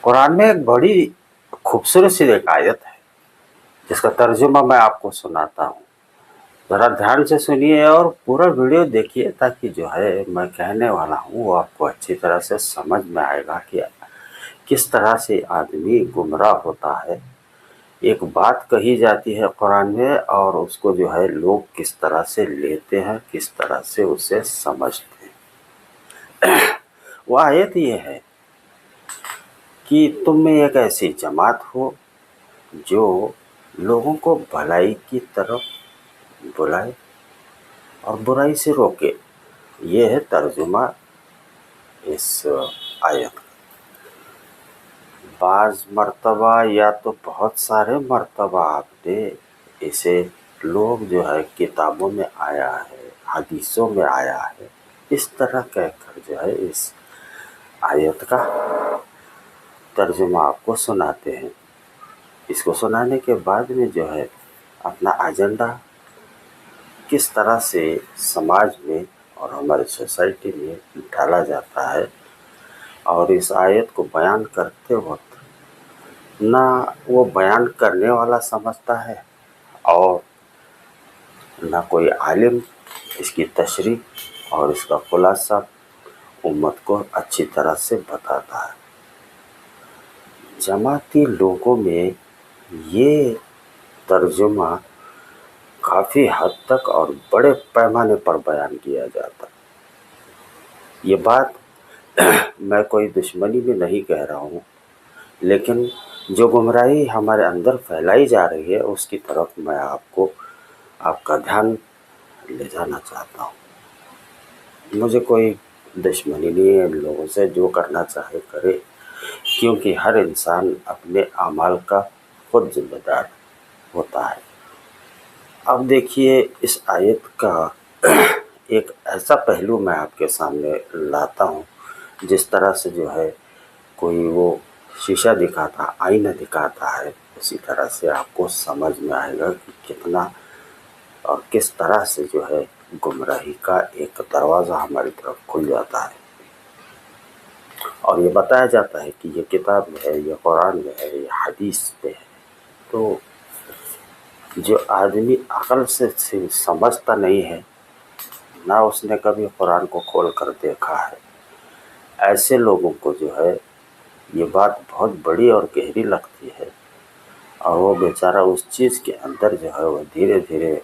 कुरान में एक बड़ी खूबसूरत सी एक आयत है जिसका तर्जुमा मैं आपको सुनाता हूँ। ज़रा ध्यान से सुनिए और पूरा वीडियो देखिए ताकि जो है मैं कहने वाला हूँ वो आपको अच्छी तरह से समझ में आएगा कि किस तरह से आदमी गुमराह होता है। एक बात कही जाती है कुरान में और उसको जो है लोग किस तरह से लेते हैं, किस तरह से उसे समझते हैं। वो आयत ये है कि तुम में एक ऐसी जमात हो जो लोगों को भलाई की तरफ बुलाए और बुराई से रोके। ये है तर्जुमा इस आयत का। बाज़ मर्तबा या तो बहुत सारे मर्तबा आपने इसे लोग जो है किताबों में आया है, हदीसों में आया है, इस तरह कहकर जो है इस आयत का तर्जुमा आपको सुनाते हैं। इसको सुनाने के बाद में जो है अपना एजेंडा किस तरह से समाज में और हमारी सोसाइटी में डाला जाता है और इस आयत को बयान करते वक्त ना वो बयान करने वाला समझता है और ना कोई आलिम इसकी तशरीह और इसका खुलासा उम्मत को अच्छी तरह से बताता है। जमाती लोगों में ये तर्जुमा काफ़ी हद तक और बड़े पैमाने पर बयान किया जाता है। ये बात मैं कोई दुश्मनी में नहीं कह रहा हूँ, लेकिन जो गुमराही हमारे अंदर फैलाई जा रही है उसकी तरफ मैं आपका ध्यान ले जाना चाहता हूँ। मुझे कोई दुश्मनी नहीं है लोगों से, जो करना चाहे करे, क्योंकि हर इंसान अपने अमाल का खुद जिम्मेदार होता है। अब देखिए इस आयत का एक ऐसा पहलू मैं आपके सामने लाता हूँ जिस तरह से जो है कोई वो शीशा दिखाता, आईना दिखाता है, उसी तरह से आपको समझ में आएगा कि कितना और किस तरह से जो है गुमराही का एक दरवाज़ा हमारी तरफ खुल जाता है। और ये बताया जाता है कि ये किताब में है, ये कुरान में है, ये हदीस में है। तो जो आदमी अक़ल से समझता नहीं है, ना उसने कभी कुरान को खोल कर देखा है, ऐसे लोगों को जो है ये बात बहुत बड़ी और गहरी लगती है और वो बेचारा उस चीज़ के अंदर जो है वो धीरे धीरे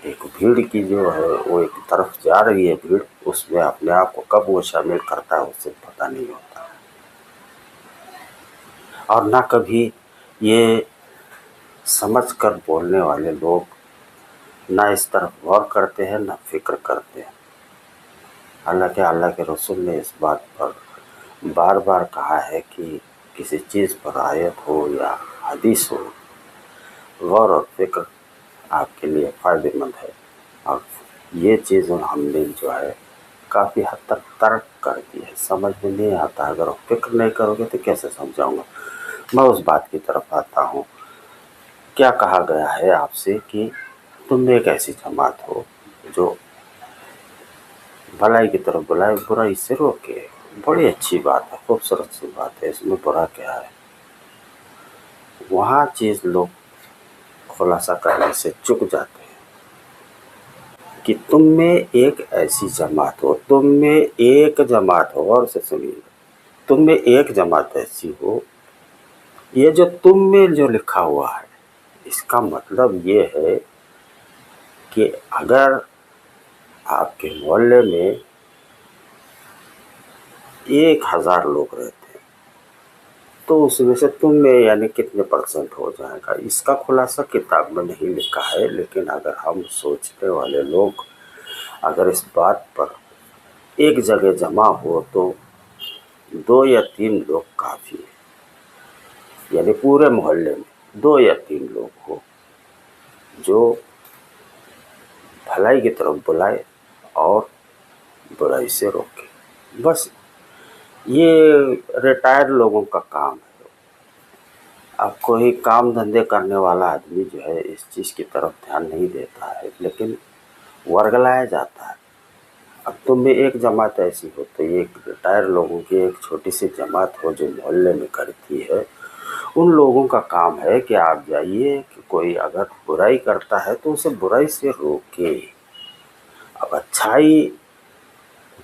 एक भीड़ की जो है वो एक तरफ जा रही है भीड़, उसमें अपने आप को कब वो शामिल करता है उसे पता नहीं होता। और ना कभी ये समझ कर बोलने वाले लोग ना इस तरफ गौर करते हैं, ना फिक्र करते हैं। हालांकि अल्लाह के रसूल ने इस बात पर बार बार कहा है कि किसी चीज़ पर आयत हो या हदीस हो, गौर और फिक्र आपके लिए फ़ायदेमंद है। और ये चीज़ हमने जो है काफ़ी हद तक तर्क कर दी है, समझ में नहीं आता। अगर आप फिक्र नहीं करोगे तो कैसे समझाऊंगा। मैं उस बात की तरफ आता हूँ। क्या कहा गया है आपसे कि तुम एक ऐसी जमात हो जो भलाई की तरफ बुलाए, बुराई से रोके। बड़ी अच्छी बात है, खूबसूरत सी बात है, इसमें बुरा क्या है। वहाँ चीज़ लोग खुलासा करने से चूक जाते हैं कि तुम में एक ऐसी जमात हो, तुम में एक जमात हो, और से सुनिए, तुम में एक जमात ऐसी हो। ये जो तुम में जो लिखा हुआ है इसका मतलब ये है कि अगर आपके मोहल्ले में 1000 लोग रहते हैं तो उसमें से तुम में यानी कितने परसेंट हो जाएगा, इसका खुलासा किताब में नहीं लिखा है। लेकिन अगर हम सोचने वाले लोग अगर इस बात पर एक जगह जमा हो तो 2 या 3 लोग काफ़ी है। यानी पूरे मोहल्ले में 2 या 3 लोग हो जो भलाई की तरफ बुलाए और बुराई से रोके। बस ये रिटायर्ड लोगों का काम है। अब कोई काम धंधे करने वाला आदमी जो है इस चीज़ की तरफ ध्यान नहीं देता है, लेकिन वर्गलाया जाता है। اب تم میں ایک جماعت ایسی ہو تو ایک ریٹائر لوگوں کی ایک چھوٹی سی جماعت ہو جو محلے میں کرتی ہے، ان لوگوں کا کام ہے کہ آپ جائیے کہ کوئی اگر برائی کرتا ہے تو اسے برائی سے روکے، اب اچھائی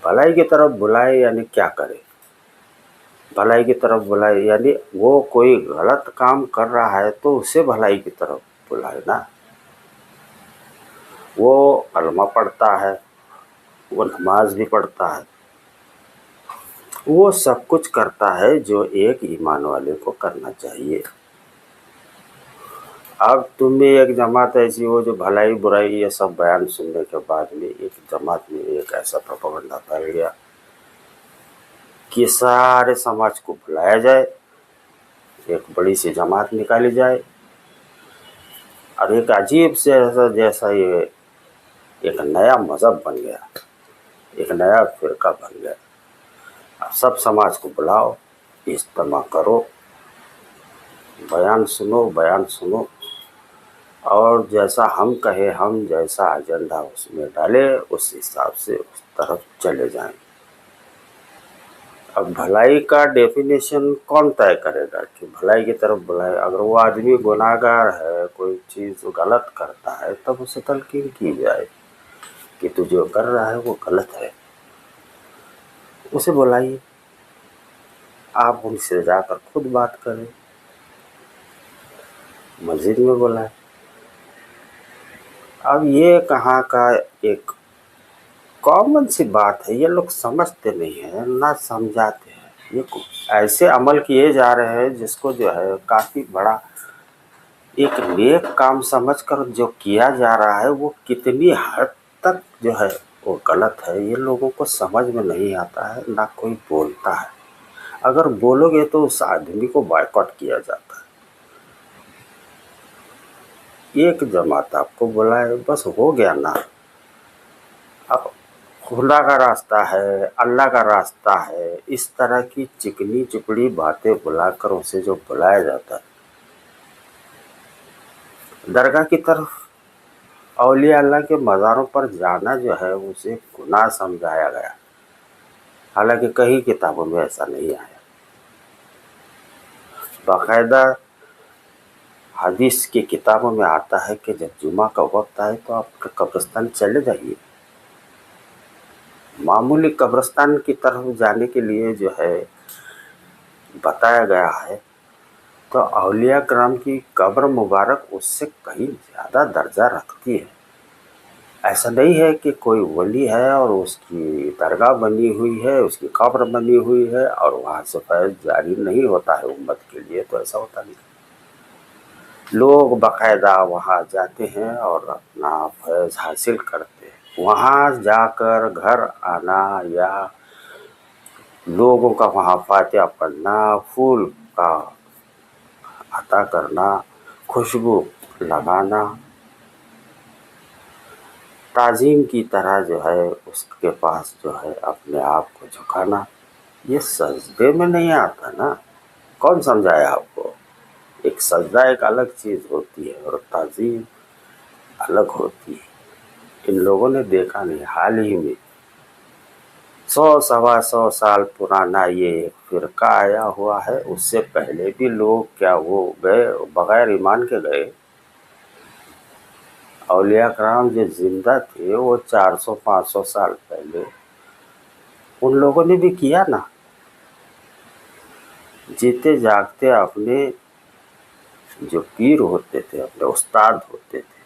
بھلائی کی طرف بلائے، یعنی کیا کرے؟ بھلائی کی طرف بلائے یعنی وہ کوئی غلط کام کر رہا ہے تو اسے بھلائی کی طرف بلائے نا۔ وہ کلمہ پڑھتا ہے، وہ نماز بھی پڑھتا ہے، وہ سب کچھ کرتا ہے جو ایک ایمان والے کو کرنا چاہیے۔ اب تم میں ایک جماعت ایسی ہو جو بھلائی برائی یہ سب بیان سننے کے بعد میں ایک جماعت میں ایک ایسا پروپیگنڈا پھیل گیا کہ سارے سماج کو بلایا جائے، ایک بڑی سی جماعت نکالی جائے اور ایک عجیب سے جیسا یہ ایک نیا مذہب بن گیا، ایک نیا فرقہ بن گیا۔ اب سب سماج کو بلاؤ، اجتماع کرو، بیان سنو اور جیسا ہم کہیں، ہم جیسا ایجنڈا اس میں ڈالے اس حساب سے اس طرف چلے جائیں۔ اب بھلائی کا ڈیفینیشن کون طے کرے گا کہ بھلائی کی طرف بلائے؟ اگر وہ آدمی گناہ گار ہے، کوئی چیز غلط کرتا ہے، تب اسے تلقین کی جائے کہ تو جو کر رہا ہے وہ غلط ہے، اسے بلائیے، آپ ان سے جا کر خود بات کریں، مسجد میں بلائیں۔ اب یہ کہاں کا ایک کامن سی بات ہے، یہ لوگ سمجھتے نہیں ہیں، نہ سمجھاتے ہیں، یہ ایسے عمل کیے جا رہے ہیں جس کو جو ہے کافی بڑا ایک نیک کام سمجھ کر جو کیا جا رہا ہے وہ کتنی حد تک جو ہے وہ غلط ہے، یہ لوگوں کو سمجھ میں نہیں آتا ہے، نہ کوئی بولتا ہے۔ اگر بولو گے تو اس آدمی کو بائیکاٹ کیا جاتا ہے۔ ایک جماعت آپ کو بلائے بس ہو گیا نا۔ اب خدا کا راستہ ہے، اللہ کا راستہ ہے، اس طرح کی چکنی چپڑی باتیں بلا کر اسے جو بلایا جاتا ہے درگاہ کی طرف، اولیاء اللہ کے مزاروں پر جانا جو ہے اسے گناہ سمجھایا گیا، حالانکہ کئی کتابوں میں ایسا نہیں آیا۔ باقاعدہ حدیث کی کتابوں میں آتا ہے کہ جب جمعہ کا وقت آئے تو آپ قبرستان چلے جائیے۔ معمولی قبرستان کی طرف جانے کے لیے جو ہے بتایا گیا ہے، تو اولیاء کرام کی قبر مبارک اس سے کہیں زیادہ درجہ رکھتی ہے۔ ایسا نہیں ہے کہ کوئی ولی ہے اور اس کی درگاہ بنی ہوئی ہے، اس کی قبر بنی ہوئی ہے اور وہاں سے فیض جاری نہیں ہوتا ہے امت کے لیے، تو ایسا ہوتا نہیں۔ لوگ باقاعدہ وہاں جاتے ہیں اور اپنا فیض حاصل کرتے ہیں۔ وہاں جا کر گھر آنا یا لوگوں کا وہاں فاتحہ پڑھنا، پھول کا عطا کرنا، خوشبو لگانا، تعظیم کی طرح جو ہے اس کے پاس جو ہے اپنے آپ کو جھکانا، یہ سجدے میں نہیں آتا نا۔ کون سمجھایا آپ کو؟ ایک سجدہ ایک الگ چیز ہوتی ہے اور تعظیم الگ ہوتی ہے۔ ان لوگوں نے دیکھا نہیں، حال ہی میں 100 سال پرانا یہ فرقہ آیا ہوا ہے، اس سے پہلے بھی لوگ کیا وہ گئے بغیر ایمان کے گئے؟ اولیاء کرام جو زندہ تھے وہ 400-500 سال پہلے ان لوگوں نے بھی کیا نا، جیتے جاگتے اپنے جو پیر ہوتے تھے، اپنے استاد ہوتے تھے،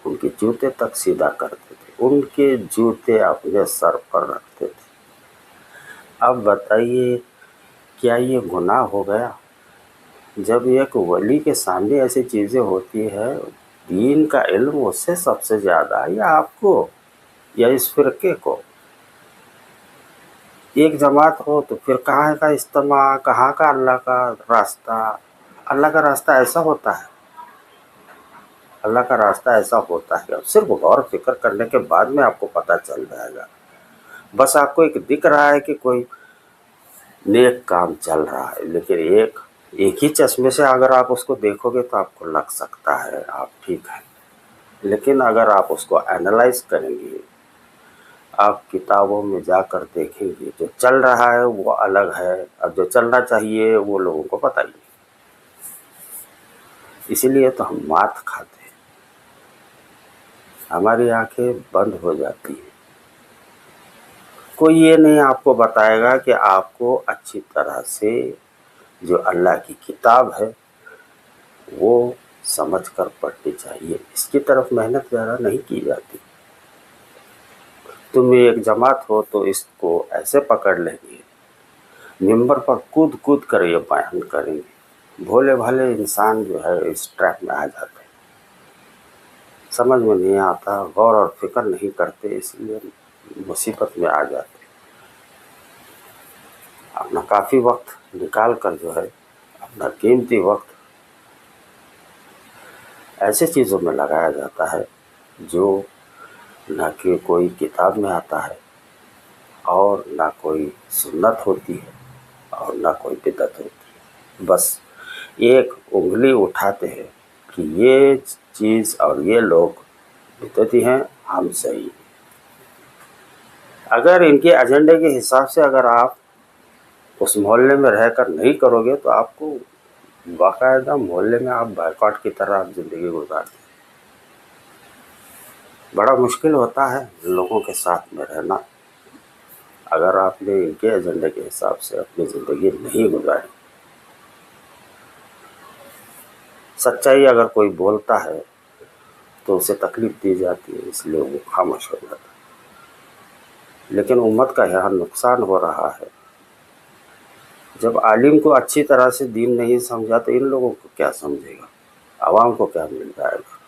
ان کے جوتے تک سیدھا کرتے تھے، ان کے جوتے اپنے سر پر رکھتے تھے۔ اب بتائیے کیا یہ گناہ ہو گیا؟ جب ایک ولی کے سامنے ایسی چیزیں ہوتی ہے، دین کا علم اس سے سب سے زیادہ یا آپ کو یا اس فرقے کو؟ ایک جماعت ہو تو پھر کہاں کا اجتماع، کہاں کا اللہ کا راستہ؟ اللہ کا راستہ ایسا ہوتا ہے، اللہ کا راستہ ایسا ہوتا ہے۔ اب صرف غور فکر کرنے کے بعد میں آپ کو پتہ چل جائے گا۔ بس آپ کو ایک دکھ رہا ہے کہ کوئی نیک کام چل رہا ہے، لیکن ایک ہی چشمے سے اگر آپ اس کو دیکھو گے تو آپ کو لگ سکتا ہے آپ ٹھیک ہے، لیکن اگر آپ اس کو اینالائز کریں گے، आप किताबों में जाकर देखेंगे जो चल रहा है वो अलग है, अब जो चलना चाहिए वो लोगों को पता ही नहीं। इसीलिए तो हम मात खाते हैं, हमारी आंखें बंद हो जाती हैं। कोई ये नहीं आपको बताएगा कि आपको अच्छी तरह से जो अल्लाह की किताब है वो समझ कर पढ़नी चाहिए। इसकी तरफ मेहनत ज़्यादा नहीं की जाती। तुम एक जमात हो तो इसको ऐसे पकड़ लेंगे, मिंबर पर कूद कूद कर ये बयान करेंगे। भोले भाले इंसान जो है इस ट्रैप में आ जाते हैं, समझ में नहीं आता, गौर और फिक्र नहीं करते, इसलिए मुसीबत में आ जाते। अपना काफ़ी वक्त निकाल कर जो है अपना कीमती वक्त ऐसे चीज़ों में लगाया जाता है जो ना कि कोई किताब में आता है और ना कोई सुन्नत होती है और ना कोई बिदअत होती है। बस एक उंगली उठाते हैं कि ये चीज़ और ये लोग बिदअती हैं, हम सही। अगर इनके एजेंडे के हिसाब से अगर आप उस मोहल्ले में रहकर नहीं करोगे तो आपको बाकायदा मोहल्ले में आप बायकॉट की तरह आप ज़िंदगी गुजारते। बड़ा मुश्किल होता है लोगों के साथ में रहना अगर आपने इनके एजेंडे के हिसाब से अपनी ज़िंदगी नहीं गुजारी। सच्चाई अगर कोई बोलता है तो उसे तकलीफ़ दी जाती है, इसलिए वो खामोश हो जाता है। लेकिन उम्मत का यहाँ नुकसान हो रहा है। जब आलिम को अच्छी तरह से दीन नहीं समझा तो इन लोगों को क्या समझेगा, आवाम को क्या मिल जाएगा।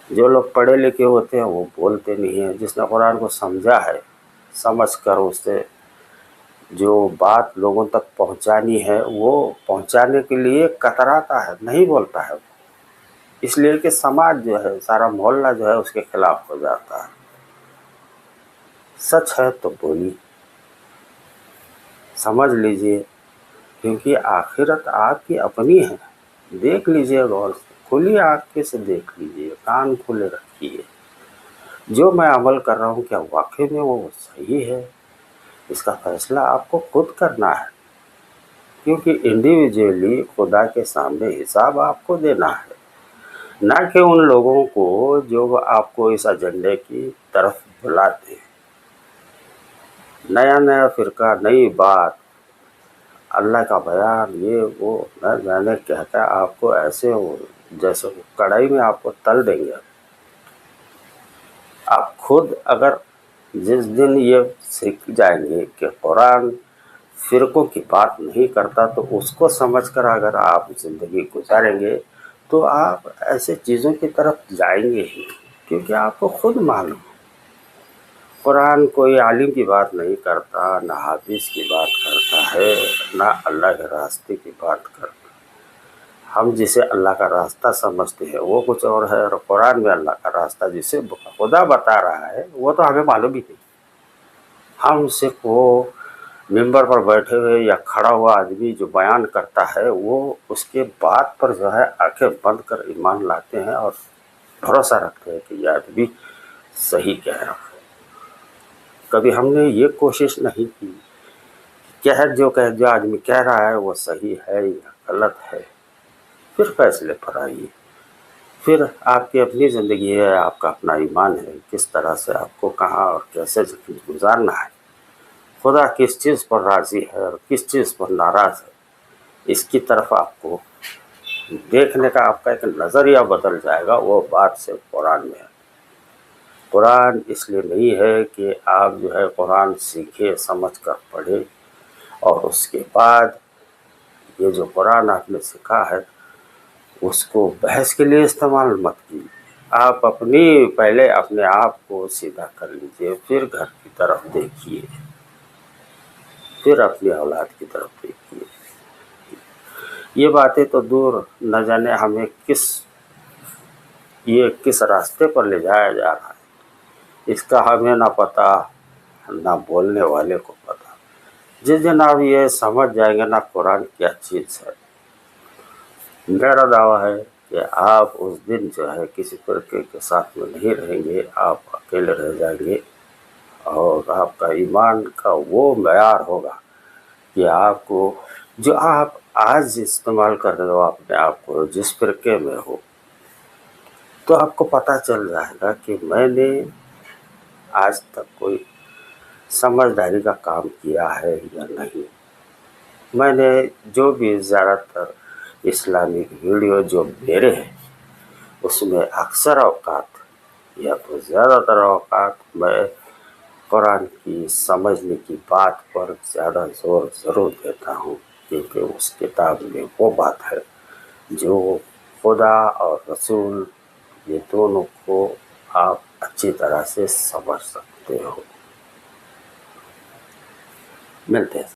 जो लोग पढ़े लिखे होते हैं वो बोलते नहीं हैं। जिसने कुरान को समझा है, समझ कर उससे जो बात लोगों तक पहुंचानी है वो पहुंचाने के लिए कतराता है, नहीं बोलता है वो, इसलिए कि समाज जो है, सारा मोहल्ला जो है उसके खिलाफ हो जाता है। सच है तो बोलिए, समझ लीजिए, क्योंकि आखिरत आपकी अपनी है। देख लीजिए गौर से, खुली आँखें से देख लीजिए, कान खुले रखिए। जो मैं अमल कर रहा हूँ क्या वाकई में वो सही है, इसका फैसला आपको खुद करना है, क्योंकि इंडिविजुअली खुदा के सामने हिसाब आपको देना है, ना कि उन लोगों को जो आपको इस एजेंडे की तरफ बुलाते हैं। नया नया फ़िरका, नई बात, अल्लाह का बयान, ये वो न जाने कहता है आपको ऐसे हो जैसे वो कढ़ाई में आपको तल देंगे। आप खुद अगर जिस दिन ये सीख जाएंगे कि कुरान फ़िरक़ों की बात नहीं करता तो उसको समझकर अगर आप ज़िंदगी गुजारेंगे तो आप ऐसे चीज़ों की तरफ जाएंगे ही, क्योंकि आपको खुद मालूम कुरान कोई आलिम की बात नहीं करता, ना हाफिज़ की बात करता है, ना अल्लाह के रास्ते की बात करता। हम जिसे अल्लाह का रास्ता समझते हैं वो कुछ और है, और कुरान में अल्लाह का रास्ता जिसे खुदा बता रहा है वो तो हमें मालूम ही नहीं। हम सिर्फ वो मिंबर पर बैठे हुए या खड़ा हुआ आदमी जो बयान करता है वो उसके बात पर जो है आंखें बंद कर ईमान लाते हैं और भरोसा रखते हैं कि यह आदमी सही कह रहा है। कभी हमने ये कोशिश नहीं की जो आदमी कह रहा है वो सही है या गलत है। फिर फैसले पर आइए, फिर आपकी अपनी ज़िंदगी है, आपका अपना ईमान है, किस तरह से आपको कहाँ और कैसे गुजारना है, खुदा किस चीज़ पर राज़ी है और किस चीज़ पर नाराज़ है, इसकी तरफ आपको देखने का आपका एक नज़रिया बदल जाएगा। वो बात सिर्फ कुरान में है। कुरान इसलिए नहीं है कि आप जो है कुरान सीखे, समझ कर पढ़े और उसके बाद ये जो कुरान आपने सीखा है उसको बहस के लिए इस्तेमाल मत कीजिए। आप पहले अपने आप को सीधा कर लीजिए, फिर घर की तरफ देखिए, फिर अपनी औलाद की तरफ देखिए। ये बातें तो दूर, न जाने हमें किस रास्ते पर ले जाया जा रहा है, इसका हमें ना पता ना बोलने वाले को पता। जिस दिन आप ये समझ जाएंगे ना कुरान क्या चीज़ है, मेरा दावा है कि आप उस दिन जो है किसी फ़िरके के साथ में नहीं रहेंगे, आप अकेले रह जाएंगे اور آپ کا ایمان کا وہ معیار ہوگا کہ آپ کو جو آپ آج استعمال کر رہے ہو اپنے آپ کو جس فرقے میں ہو، تو آپ کو پتہ چل جائے گا کہ میں نے آج تک کوئی سمجھداری کا کام کیا ہے یا نہیں۔ میں نے جو بھی زیادہ تر اسلامک ویڈیو جو میرے ہیں اس میں اکثر اوقات یا تو زیادہ تر اوقات میں قرآن کی سمجھنے کی بات پر زیادہ زور ضرور دیتا ہوں، کیونکہ اس کتاب میں وہ بات ہے جو خدا اور رسول یہ دونوں کو آپ اچھی طرح سے سمجھ سکتے ہو۔ ملتے ہیں۔